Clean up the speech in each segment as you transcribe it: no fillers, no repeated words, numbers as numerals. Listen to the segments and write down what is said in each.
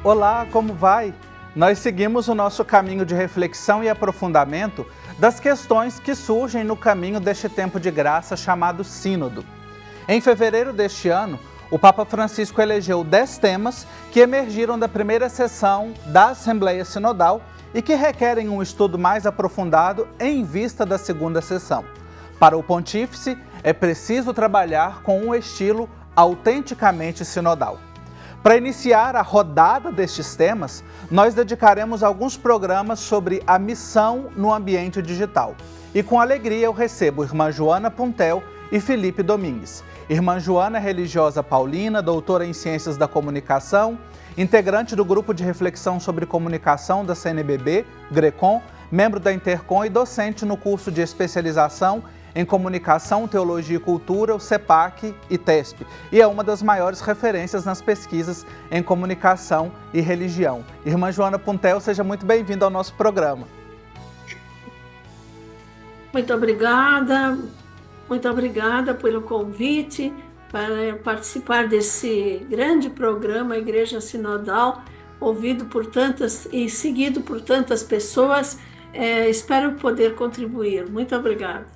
Olá, como vai? Nós seguimos o nosso caminho de reflexão e aprofundamento das questões que surgem no caminho deste tempo de graça chamado Sínodo. Em fevereiro deste ano, o Papa Francisco elegeu 10 temas que emergiram da primeira sessão da Assembleia Sinodal e que requerem um estudo mais aprofundado em vista da segunda sessão. Para o Pontífice, é preciso trabalhar com um estilo autenticamente sinodal. Para iniciar a rodada destes temas, nós dedicaremos alguns programas sobre a missão no ambiente digital. E com alegria eu recebo Irmã Joana Puntel e Felipe Domingues. Irmã Joana é religiosa paulina, doutora em Ciências da Comunicação, integrante do Grupo de Reflexão sobre Comunicação da CNBB, GRECOM, membro da Intercom e docente no curso de especialização em Comunicação, Teologia e Cultura, o CEPAC e TESP, e é uma das maiores referências nas pesquisas em comunicação e religião. Irmã Joana Puntel, seja muito bem-vinda ao nosso programa. Muito obrigada pelo convite para participar desse grande programa Igreja Sinodal, ouvido por tantas e seguido por tantas pessoas. Espero poder contribuir. Muito obrigada.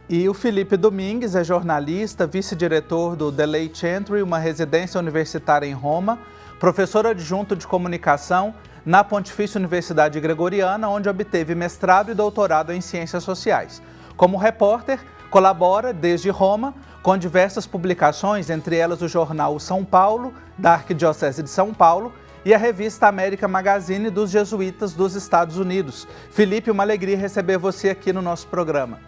E o Felipe Domingues é jornalista, vice-diretor do The Late Entry, uma residência universitária em Roma, professor adjunto de comunicação na Pontifícia Universidade Gregoriana, onde obteve mestrado e doutorado em Ciências Sociais. Como repórter, colabora desde Roma com diversas publicações, entre elas o jornal São Paulo, da Arquidiocese de São Paulo, e a revista América Magazine dos Jesuítas dos Estados Unidos. Felipe, uma alegria receber você aqui no nosso programa.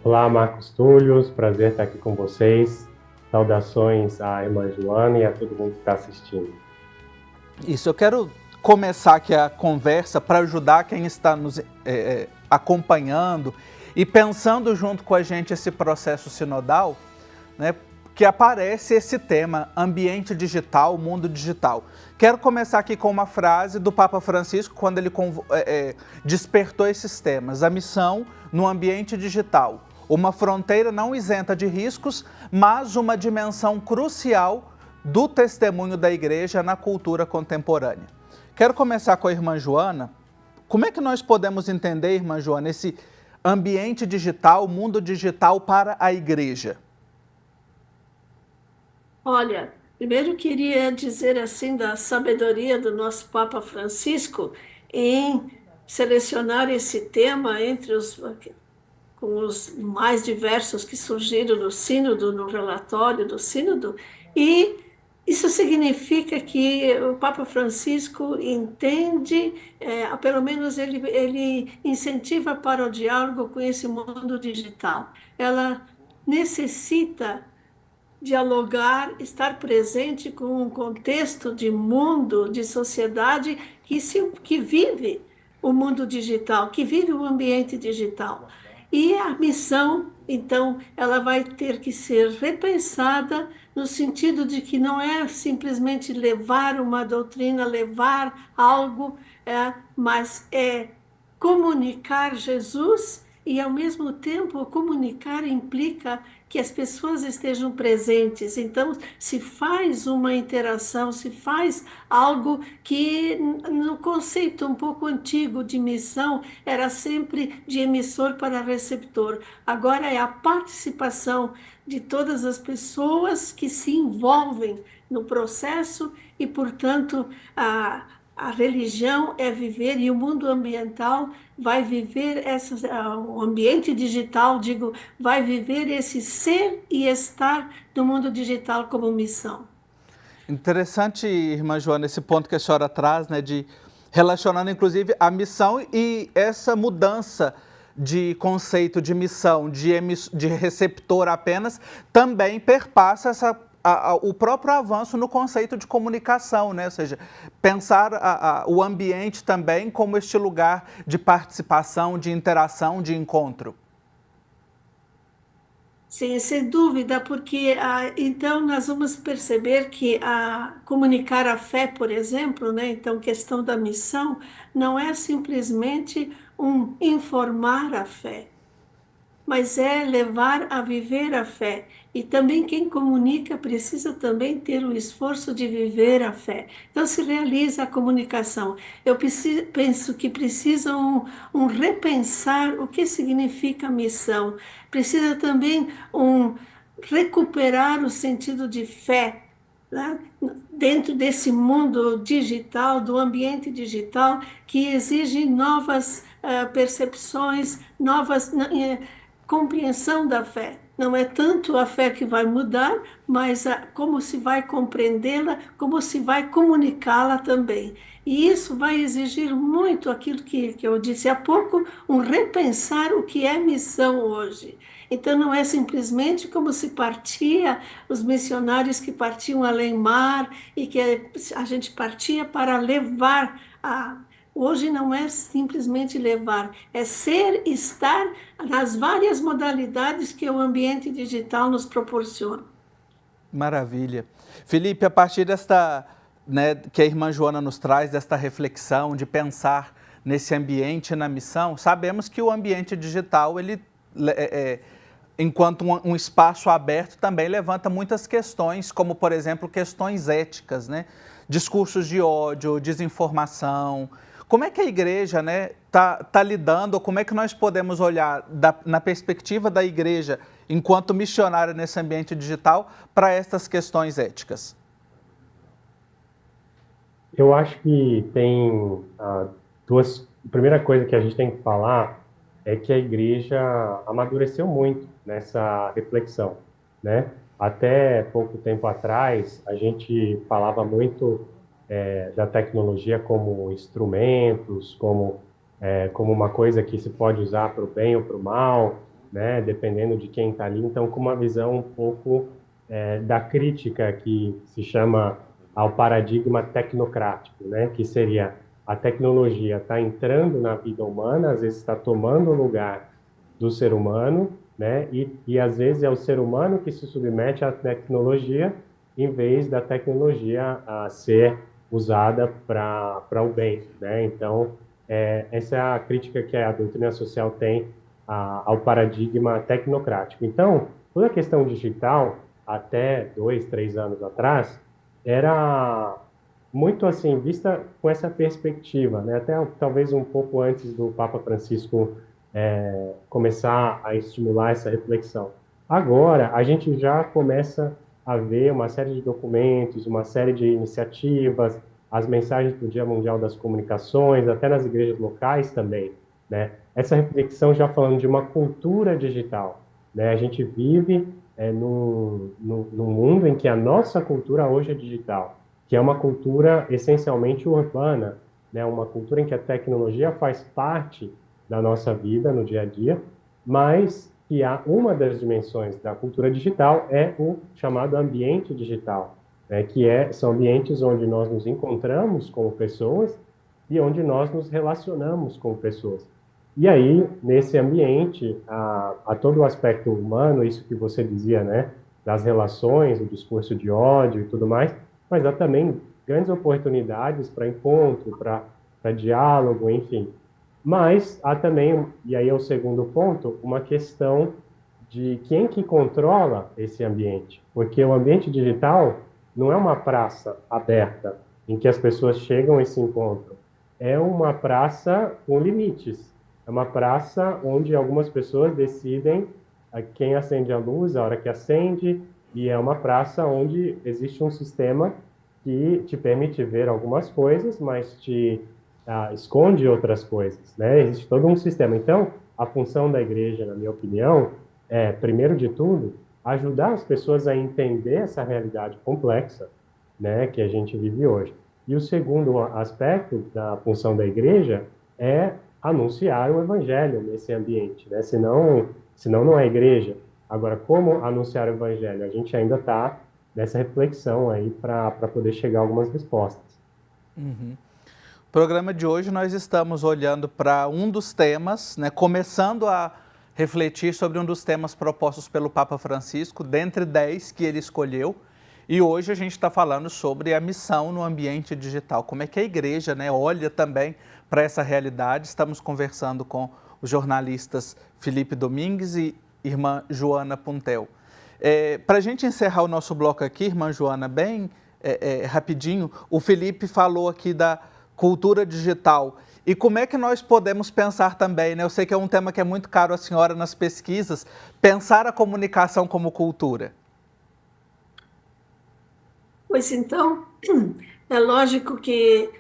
Olá, Marcos Túlio, prazer estar aqui com vocês. Saudações à irmã Joana e a todo mundo que está assistindo. Isso, eu quero começar aqui a conversa para ajudar quem está nos acompanhando e pensando junto com a gente esse processo sinodal, né, que aparece esse tema, ambiente digital, mundo digital. Quero começar aqui com uma frase do Papa Francisco, quando ele despertou esses temas. A missão no ambiente digital. Uma fronteira não isenta de riscos, mas uma dimensão crucial do testemunho da Igreja na cultura contemporânea. Quero começar com a irmã Joana. Como é que nós podemos entender, irmã Joana, esse ambiente digital, mundo digital para a Igreja? Olha, primeiro queria dizer assim da sabedoria do nosso Papa Francisco em selecionar esse tema entre com os mais diversos que surgiram no Sínodo, no relatório do Sínodo, e isso significa que o Papa Francisco entende, pelo menos ele incentiva para o diálogo com esse mundo digital. Ela necessita dialogar, estar presente com um contexto de mundo, de sociedade que vive o mundo digital, que vive o ambiente digital. E a missão, então, ela vai ter que ser repensada no sentido de que não é simplesmente levar uma doutrina, levar algo, mas é comunicar Jesus e, ao mesmo tempo, comunicar implica que as pessoas estejam presentes. Então, se faz uma interação, se faz algo que, no conceito um pouco antigo de missão, era sempre de emissor para receptor. Agora é a participação de todas as pessoas que se envolvem no processo e, portanto, a religião é viver, e o mundo ambiental vai viver, o ambiente digital, vai viver esse ser e estar no mundo digital como missão. Interessante, irmã Joana, esse ponto que a senhora traz, né, de relacionando inclusive a missão e essa mudança de conceito de missão, de receptor apenas, também perpassa o próprio avanço no conceito de comunicação, né? Ou seja, pensar o ambiente também como este lugar de participação, de interação, de encontro. Sim, sem dúvida, porque então nós vamos perceber que comunicar a fé, por exemplo, né? Então, questão da missão, não é simplesmente informar a fé, mas é levar a viver a fé. E também quem comunica precisa também ter o esforço de viver a fé. Então se realiza a comunicação. Eu penso que precisa um repensar o que significa missão. Precisa também recuperar o sentido de fé, né? Dentro desse mundo digital, do ambiente digital, que exige novas percepções, novas compreensão da fé. Não é tanto a fé que vai mudar, mas como se vai compreendê-la, como se vai comunicá-la também. E isso vai exigir muito aquilo que eu disse há pouco, um repensar o que é missão hoje. Então, não é simplesmente como se partia, os missionários que partiam além-mar e que a gente partia para levar a. Hoje não é simplesmente levar, é ser, estar nas várias modalidades que o ambiente digital nos proporciona. Maravilha. Felipe, a partir desta, né, que a irmã Joana nos traz, desta reflexão de pensar nesse ambiente, na missão, sabemos que o ambiente digital, ele, enquanto um espaço aberto, também levanta muitas questões, como, por exemplo, questões éticas, né? Discursos de ódio, desinformação. Como é que a igreja, né, tá lidando, ou como é que nós podemos olhar na perspectiva da igreja, enquanto missionária nesse ambiente digital, para essas questões éticas? Eu acho que tem duas. A primeira coisa que a gente tem que falar é que a igreja amadureceu muito nessa reflexão, né? Até pouco tempo atrás, a gente falava muito da tecnologia como instrumentos, como uma coisa que se pode usar para o bem ou para o mal, né? Dependendo de quem está ali. Então, com uma visão um pouco da crítica que se chama ao paradigma tecnocrático, né? Que seria a tecnologia está entrando na vida humana, às vezes está tomando o lugar do ser humano, né? E às vezes é o ser humano que se submete à tecnologia, em vez da tecnologia ser usada para o bem, né? Então, essa é a crítica que a doutrina social tem ao paradigma tecnocrático. Então, toda a questão digital, até 2, 3 anos atrás, era muito assim, vista com essa perspectiva, né? Até talvez um pouco antes do Papa Francisco começar a estimular essa reflexão. Agora, a gente já começa a ver uma série de documentos, uma série de iniciativas, as mensagens do Dia Mundial das Comunicações, até nas igrejas locais também, né? Essa reflexão já falando de uma cultura digital, né? A gente vive num mundo em que a nossa cultura hoje é digital, que é uma cultura essencialmente urbana, né? Uma cultura em que a tecnologia faz parte da nossa vida no dia a dia, mas que uma das dimensões da cultura digital é o chamado ambiente digital, né? São ambientes onde nós nos encontramos como pessoas e onde nós nos relacionamos com pessoas. E aí, nesse ambiente, há todo o aspecto humano, isso que você dizia, né? Das relações, o discurso de ódio e tudo mais, mas há também grandes oportunidades para encontro, para diálogo, enfim. Mas há também, e aí é o segundo ponto, uma questão de quem que controla esse ambiente. Porque o ambiente digital não é uma praça aberta em que as pessoas chegam e se encontram. É uma praça com limites. É uma praça onde algumas pessoas decidem quem acende a luz, a hora que acende, e é uma praça onde existe um sistema que te permite ver algumas coisas, mas te esconde outras coisas, né? Existe todo um sistema. Então, a função da igreja, na minha opinião, é, primeiro de tudo, ajudar as pessoas a entender essa realidade complexa, né, que a gente vive hoje. E o segundo aspecto da função da igreja é anunciar o evangelho nesse ambiente, né? Senão não é igreja. Agora, como anunciar o evangelho? A gente ainda está nessa reflexão aí para poder chegar a algumas respostas. Uhum. No programa de hoje nós estamos olhando para um dos temas, né, começando a refletir sobre um dos temas propostos pelo Papa Francisco, dentre 10 que ele escolheu, e hoje a gente está falando sobre a missão no ambiente digital, como é que a igreja, né, olha também para essa realidade. Estamos conversando com os jornalistas Felipe Domingues e irmã Joana Puntel. Para a gente encerrar o nosso bloco aqui, irmã Joana, bem rapidinho, o Felipe falou aqui da cultura digital. E como é que nós podemos pensar também, né? Eu sei que é um tema que é muito caro à senhora nas pesquisas, pensar a comunicação como cultura. Pois então, é lógico que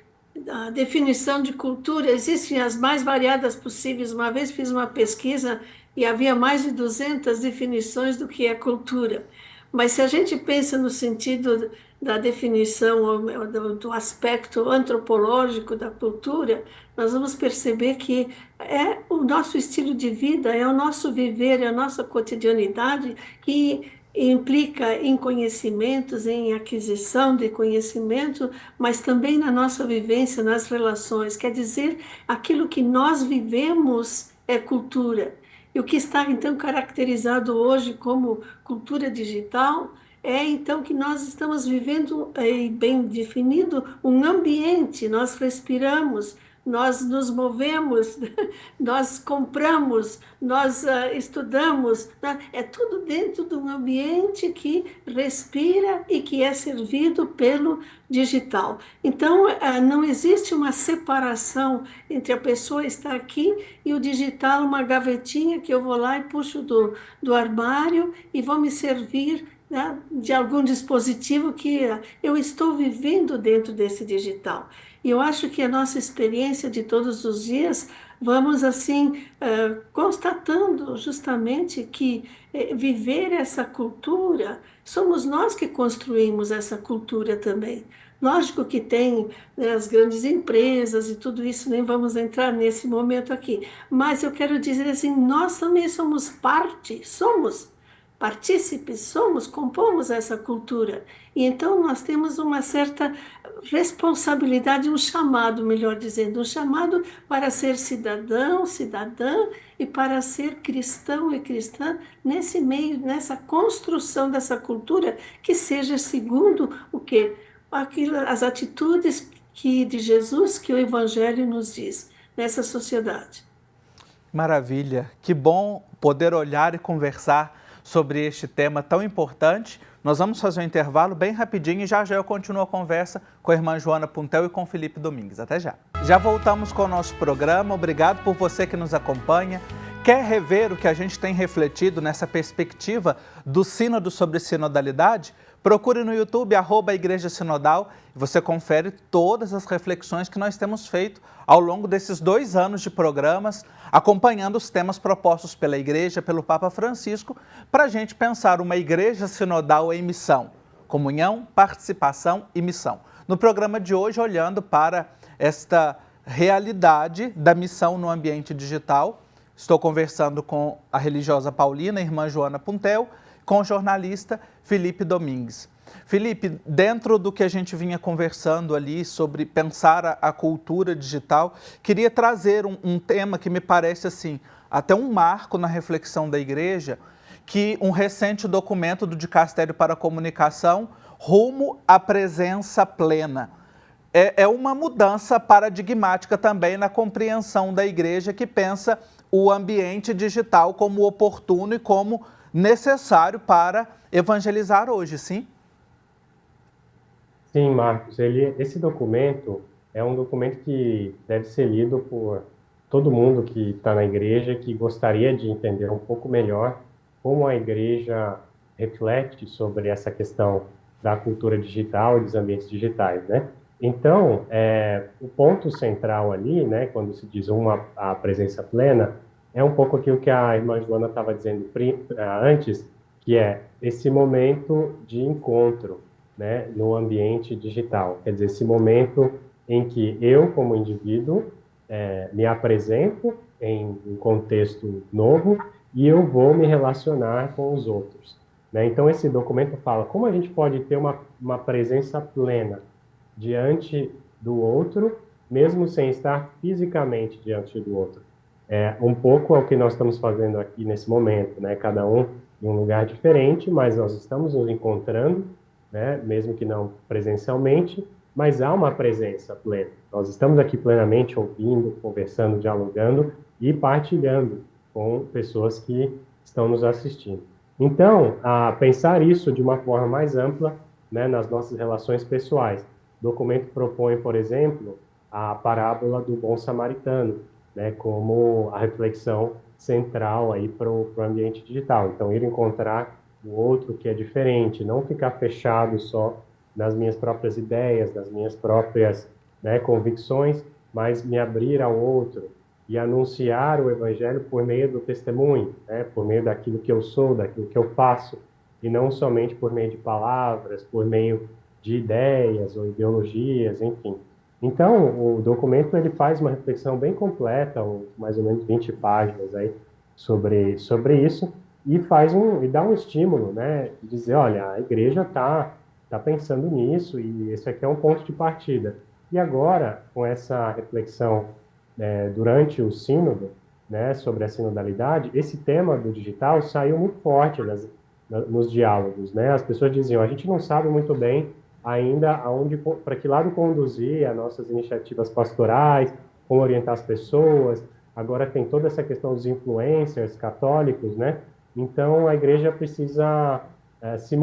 a definição de cultura existem as mais variadas possíveis. Uma vez fiz uma pesquisa e havia mais de 200 definições do que é cultura. Mas se a gente pensa no sentido da definição do aspecto antropológico da cultura, nós vamos perceber que é o nosso estilo de vida, é o nosso viver, é a nossa cotidianidade que implica em conhecimentos, em aquisição de conhecimento, mas também na nossa vivência, nas relações. Quer dizer, aquilo que nós vivemos é cultura. E o que está, então, caracterizado hoje como cultura digital é, então, que nós estamos vivendo, bem definido, um ambiente, nós respiramos, nós nos movemos, nós compramos, nós estudamos, né? É tudo dentro de um ambiente que respira e que é servido pelo digital. Então, não existe uma separação entre a pessoa estar aqui e o digital, uma gavetinha que eu vou lá e puxo do armário e vou me servir, né, de algum dispositivo que eu estou vivendo dentro desse digital. E eu acho que a nossa experiência de todos os dias, vamos assim, constatando justamente que viver essa cultura, somos nós que construímos essa cultura também. Lógico que tem, né, as grandes empresas e tudo isso, nem vamos entrar nesse momento aqui, mas eu quero dizer assim, nós também somos parte, somos partícipes, compomos essa cultura. E então nós temos uma certa responsabilidade, um chamado, melhor dizendo, um chamado para ser cidadão, cidadã e para ser cristão e cristã nesse meio, nessa construção dessa cultura que seja segundo o quê? As atitudes de Jesus que o Evangelho nos diz nessa sociedade. Maravilha, que bom poder olhar e conversar sobre este tema tão importante. Nós vamos fazer um intervalo bem rapidinho e já eu continuo a conversa com a irmã Joana Puntel e com o Felipe Domingues. Até já. Já voltamos com o nosso programa. Obrigado por você que nos acompanha. Quer rever o que a gente tem refletido nessa perspectiva do Sínodo sobre sinodalidade? Procure no YouTube, @Igreja Sinodal, e você confere todas as reflexões que nós temos feito ao longo desses 2 anos de programas, acompanhando os temas propostos pela Igreja, pelo Papa Francisco, para a gente pensar uma Igreja Sinodal em missão, comunhão, participação e missão. No programa de hoje, olhando para esta realidade da missão no ambiente digital, estou conversando com a religiosa paulina, irmã Joana Puntel, com o jornalista Felipe Domingues. Felipe, dentro do que a gente vinha conversando ali sobre pensar a cultura digital, queria trazer um tema que me parece assim, até um marco na reflexão da Igreja, que um recente documento do Dicastério para a Comunicação, Rumo à Presença Plena. É uma mudança paradigmática também na compreensão da Igreja, que pensa o ambiente digital como oportuno e como necessário para evangelizar hoje, sim? Sim, Marcos. Esse documento é um documento que deve ser lido por todo mundo que está na igreja, que gostaria de entender um pouco melhor como a igreja reflete sobre essa questão da cultura digital e dos ambientes digitais, né? Então, o ponto central ali, né, quando se diz a presença plena, é um pouco aquilo que a irmã Joana estava dizendo antes, que é esse momento de encontro, né, no ambiente digital. Quer dizer, esse momento em que eu, como indivíduo, me apresento em um contexto novo e eu vou me relacionar com os outros, né? Então, esse documento fala como a gente pode ter uma presença plena diante do outro, mesmo sem estar fisicamente diante do outro. Um pouco é o que nós estamos fazendo aqui nesse momento, né? Cada um em um lugar diferente, mas nós estamos nos encontrando, né? Mesmo que não presencialmente, mas há uma presença plena. Nós estamos aqui plenamente ouvindo, conversando, dialogando e partilhando com pessoas que estão nos assistindo. Então, pensar isso de uma forma mais ampla, né, nas nossas relações pessoais. O documento propõe, por exemplo, a parábola do bom samaritano, né, como a reflexão central aí para o ambiente digital. Então, ir encontrar o outro que é diferente, não ficar fechado só nas minhas próprias ideias, nas minhas próprias, né, convicções, mas me abrir ao outro e anunciar o evangelho por meio do testemunho, né, por meio daquilo que eu sou, daquilo que eu faço, e não somente por meio de palavras, por meio de ideias ou ideologias, enfim. Então, o documento ele faz uma reflexão bem completa, mais ou menos 20 páginas aí sobre isso, e dá um estímulo, né, dizer, olha, a igreja tá pensando nisso e esse aqui é um ponto de partida. E agora, com essa reflexão durante o sínodo, né, sobre a sinodalidade, esse tema do digital saiu muito forte nos diálogos, né? As pessoas diziam, a gente não sabe muito bem ainda para que lado conduzir as nossas iniciativas pastorais, como orientar as pessoas. Agora tem toda essa questão dos influencers católicos, né? Então a igreja precisa se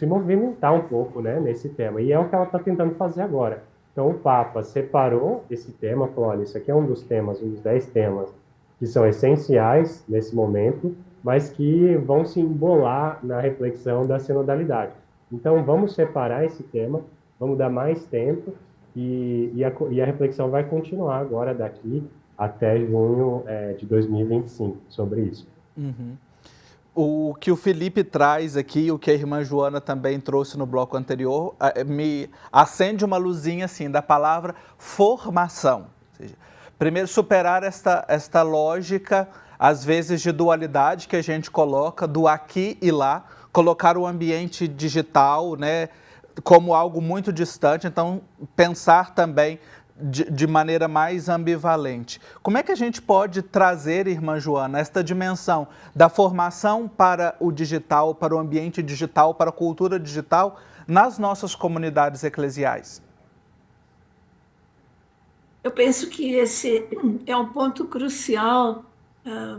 movimentar um pouco, né, nesse tema. E é o que ela está tentando fazer agora. Então o Papa separou esse tema, falou, olha, isso aqui é um dos temas, um dos 10 temas que são essenciais nesse momento, mas que vão se embolar na reflexão da sinodalidade. Então, vamos separar esse tema, vamos dar mais tempo e a reflexão vai continuar agora daqui até junho de 2025 sobre isso. Uhum. O que o Felipe traz aqui, o que a irmã Joana também trouxe no bloco anterior, me acende uma luzinha assim da palavra formação. Ou seja, primeiro, superar esta lógica, às vezes, de dualidade que a gente coloca, do aqui e lá, colocar o ambiente digital, né, como algo muito distante, então pensar também de maneira mais ambivalente. Como é que a gente pode trazer, irmã Joana, esta dimensão da formação para o digital, para o ambiente digital, para a cultura digital, nas nossas comunidades eclesiais? Eu penso que esse é um ponto crucial,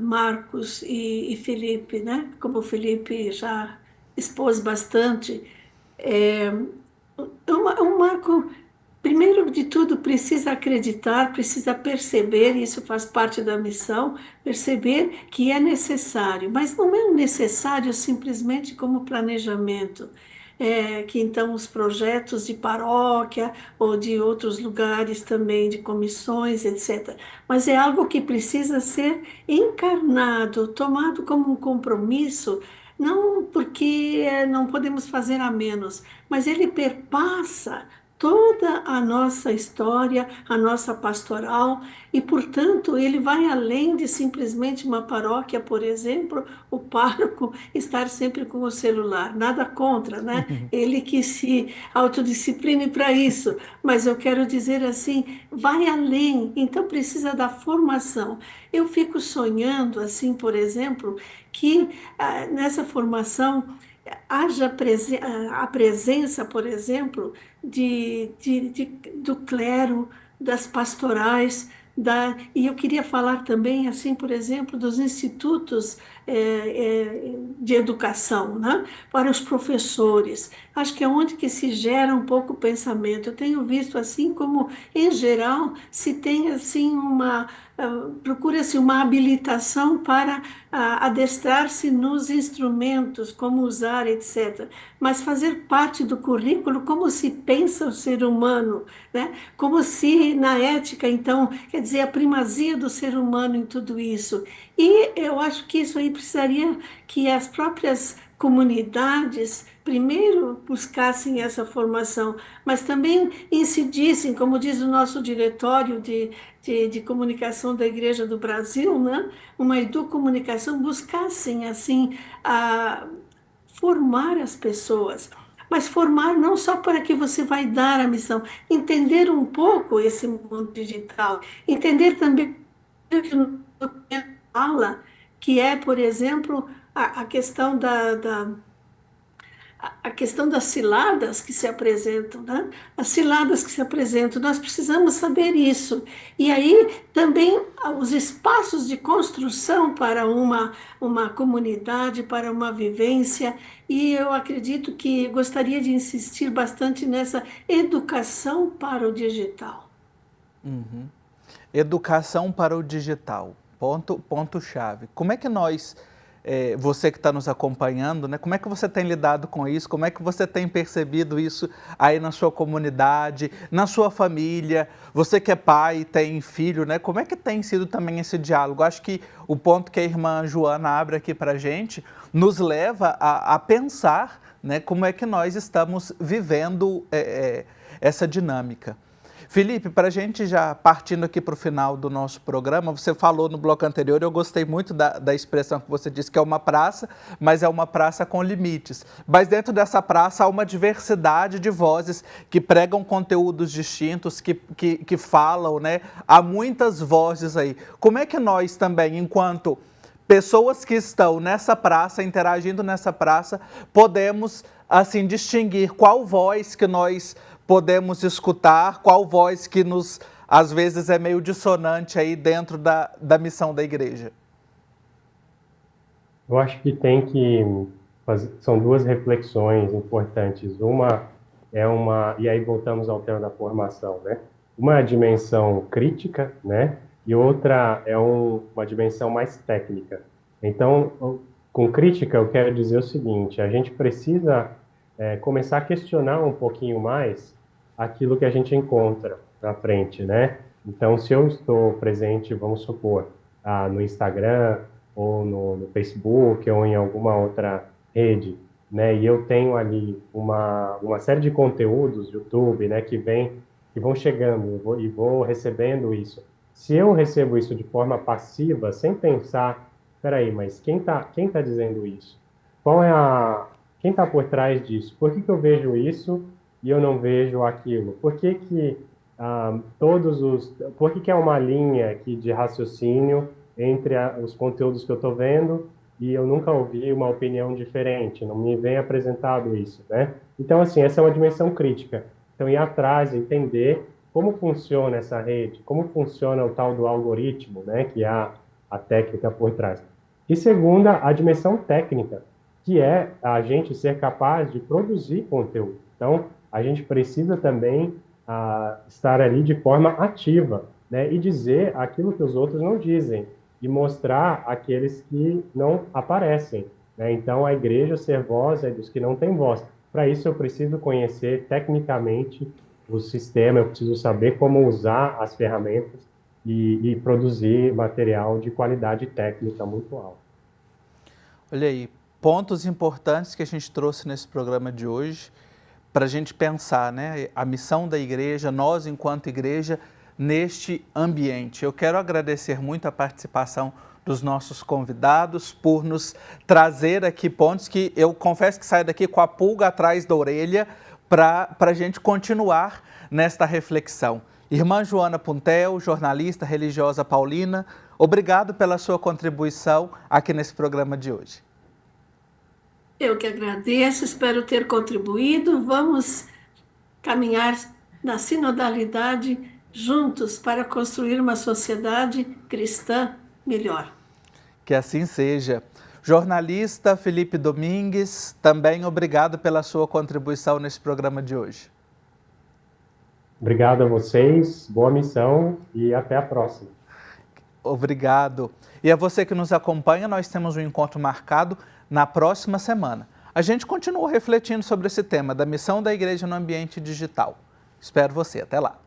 Marcos e Felipe, né? Como o Felipe já expôs bastante, é um marco. Primeiro de tudo, precisa acreditar, precisa perceber, isso faz parte da missão, perceber que é necessário, mas não é necessário simplesmente como planejamento. Que então os projetos de paróquia ou de outros lugares também, de comissões, etc. Mas é algo que precisa ser encarnado, tomado como um compromisso, não porque não podemos fazer a menos, mas ele perpassa toda a nossa história, a nossa pastoral, e, portanto, ele vai além de simplesmente uma paróquia, por exemplo, o pároco estar sempre com o celular. Nada contra, né? Ele que se autodiscipline para isso, mas eu quero dizer assim, vai além, então precisa da formação. Eu fico sonhando, assim, por exemplo, que nessa formação haja a presença, por exemplo, do clero, das pastorais, e eu queria falar também, assim, por exemplo, dos institutos de educação, né? Para os professores. Acho que é onde que se gera um pouco o pensamento. Eu tenho visto, assim, como, em geral, se tem, assim, procura-se uma habilitação para adestrar-se nos instrumentos, como usar, etc. Mas fazer parte do currículo como se pensa o ser humano, né? Como se na ética, então, quer dizer, a primazia do ser humano em tudo isso. E eu acho que isso aí precisaria que as próprias comunidades primeiro buscassem essa formação, mas também incidissem, como diz o nosso diretório de comunicação da Igreja do Brasil, né? Uma educomunicação, buscassem assim formar as pessoas, mas formar não só para que você vai dar a missão, entender um pouco esse mundo digital, entender também o que o fala, que é, por exemplo, a questão a questão das ciladas que se apresentam, né? As ciladas que se apresentam, nós precisamos saber isso. E aí também os espaços de construção para uma comunidade, para uma vivência, e eu acredito que gostaria de insistir bastante nessa educação para o digital. Uhum. Educação para o digital, ponto-chave. Como é que nós, você que está nos acompanhando, né, como é que você tem lidado com isso? Como é que você tem percebido isso aí na sua comunidade, na sua família? Você que é pai, tem filho, né? Como é que tem sido também esse diálogo? Acho que o ponto que a irmã Joana abre aqui para a gente nos leva a pensar, né, como é que nós estamos vivendo essa dinâmica. Felipe, para a gente já partindo aqui para o final do nosso programa, você falou no bloco anterior, eu gostei muito da expressão que você disse, que é uma praça, mas é uma praça com limites. Mas dentro dessa praça há uma diversidade de vozes que pregam conteúdos distintos, que falam, né? Há muitas vozes aí. Como é que nós também, enquanto pessoas que estão nessa praça, interagindo nessa praça, podemos, assim, distinguir qual voz que nós podemos escutar, qual voz que nos, às vezes, é meio dissonante aí dentro da missão da igreja? Eu acho que tem que fazer, são duas reflexões importantes. Uma é e aí voltamos ao tema da formação, né? Uma é a dimensão crítica, né? E outra é uma dimensão mais técnica. Então, com crítica, eu quero dizer o seguinte, a gente precisa começar a questionar um pouquinho mais aquilo que a gente encontra na frente, né? Então, se eu estou presente, vamos supor, no Instagram, ou no Facebook, ou em alguma outra rede, né? E eu tenho ali uma série de conteúdos, YouTube, né? Que vão chegando, e vou recebendo isso. Se eu recebo isso de forma passiva, sem pensar, peraí, mas quem tá dizendo isso? Quem está por trás disso? Por que eu vejo isso e eu não vejo aquilo? Por que é uma linha aqui de raciocínio entre os conteúdos que eu estou vendo e eu nunca ouvi uma opinião diferente? Não me vem apresentado isso, né? Então, assim, essa é uma dimensão crítica. Então, ir atrás, entender como funciona essa rede, como funciona o tal do algoritmo, né? Que é a técnica por trás. E segunda, a dimensão técnica, que é a gente ser capaz de produzir conteúdo. Então, a gente precisa também estar ali de forma ativa, né? E dizer aquilo que os outros não dizem, e mostrar aqueles que não aparecem, né? Então, a igreja ser voz é dos que não têm voz. Para isso, eu preciso conhecer tecnicamente o sistema, eu preciso saber como usar as ferramentas e produzir material de qualidade técnica muito alta. Olha aí, pontos importantes que a gente trouxe nesse programa de hoje, para a gente pensar, né, a missão da igreja, nós enquanto igreja, neste ambiente. Eu quero agradecer muito a participação dos nossos convidados por nos trazer aqui pontos que eu confesso que saio daqui com a pulga atrás da orelha para a gente continuar nesta reflexão. Irmã Joana Puntel, jornalista religiosa paulina, obrigado pela sua contribuição aqui nesse programa de hoje. Eu que agradeço, espero ter contribuído. Vamos caminhar na sinodalidade juntos para construir uma sociedade cristã melhor. Que assim seja. Jornalista Felipe Domingues, também obrigado pela sua contribuição nesse programa de hoje. Obrigado a vocês, boa missão e até a próxima. Obrigado. E a você que nos acompanha, nós temos um encontro marcado na próxima semana. A gente continua refletindo sobre esse tema da missão da igreja no ambiente digital. Espero você. Até lá.